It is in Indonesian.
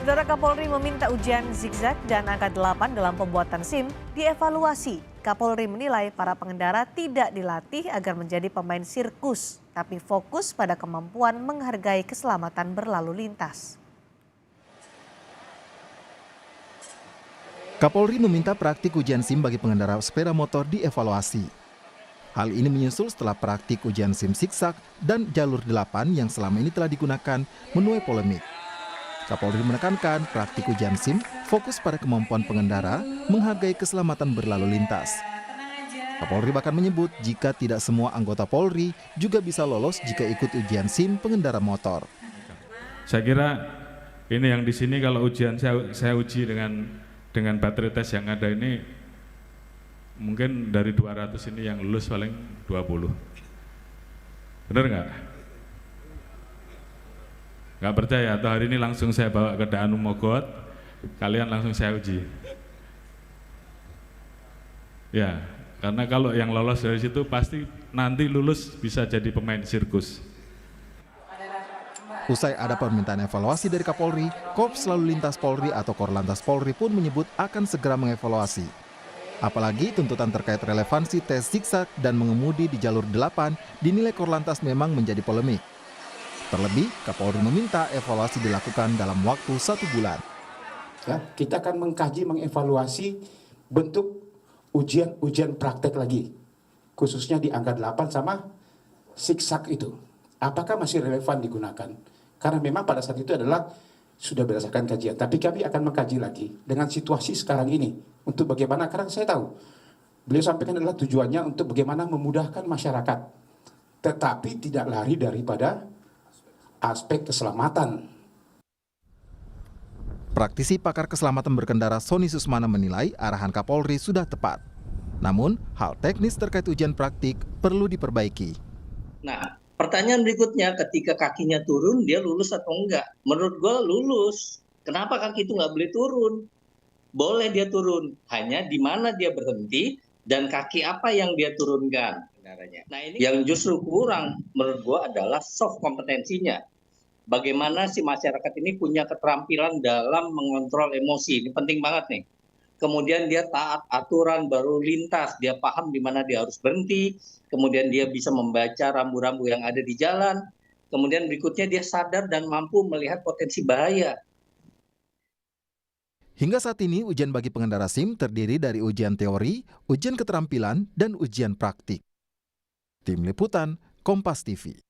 Saudara Kapolri meminta ujian zigzag dan angka 8 dalam pembuatan SIM dievaluasi. Kapolri menilai para pengendara tidak dilatih agar menjadi pemain sirkus, tapi fokus pada kemampuan menghargai keselamatan berlalu lintas. Kapolri meminta praktik ujian SIM bagi pengendara sepeda motor dievaluasi. Hal ini menyusul setelah praktik ujian SIM zigzag dan jalur 8 yang selama ini telah digunakan menuai polemik. Kapolri menekankan praktik ujian SIM fokus pada kemampuan pengendara menghargai keselamatan berlalu lintas. Kapolri bahkan menyebut jika tidak semua anggota Polri juga bisa lolos jika ikut ujian SIM pengendara motor. Saya kira ini yang di sini kalau ujian saya uji dengan baterai tes yang ada ini, mungkin dari 200 ini yang lulus paling 20. Benar nggak? Nggak percaya? Atau hari ini langsung saya bawa ke Danu Mogot, kalian langsung saya uji. Ya, karena kalau yang lolos dari situ pasti nanti lulus bisa jadi pemain sirkus. Usai ada permintaan evaluasi dari Kapolri, Korps Lalu Lintas Polri atau Korlantas Polri pun menyebut akan segera mengevaluasi. Apalagi tuntutan terkait relevansi tes zigzag dan mengemudi di jalur 8 dinilai Korlantas memang menjadi polemik. Terlebih, Kapolri meminta evaluasi dilakukan dalam waktu 1 bulan. Ya, kita akan mengkaji, mengevaluasi bentuk ujian praktek lagi, khususnya di angka 8 sama zigzag itu. Apakah masih relevan digunakan? Karena memang pada saat itu adalah sudah berdasarkan kajian, tapi kami akan mengkaji lagi dengan situasi sekarang ini untuk bagaimana, karena saya tahu beliau sampaikan adalah tujuannya untuk bagaimana memudahkan masyarakat, tetapi tidak lari daripada aspek keselamatan. Praktisi pakar keselamatan berkendara Sony Susmana menilai arahan Kapolri sudah tepat. Namun, hal teknis terkait ujian praktik perlu diperbaiki. Nah, pertanyaan berikutnya, ketika kakinya turun, dia lulus atau enggak? Menurut gue lulus. Kenapa kaki itu nggak boleh turun? Boleh dia turun, hanya di mana dia berhenti dan kaki apa yang dia turunkan. Nah, ini yang justru kurang menurut gue adalah soft kompetensinya. Bagaimana si masyarakat ini punya keterampilan dalam mengontrol emosi, ini penting banget nih. Kemudian dia taat aturan baru lintas, dia paham di mana dia harus berhenti, kemudian dia bisa membaca rambu-rambu yang ada di jalan, kemudian berikutnya dia sadar dan mampu melihat potensi bahaya. Hingga saat ini, ujian bagi pengendara SIM terdiri dari ujian teori, ujian keterampilan, dan ujian praktik. Tim Liputan, Kompas TV.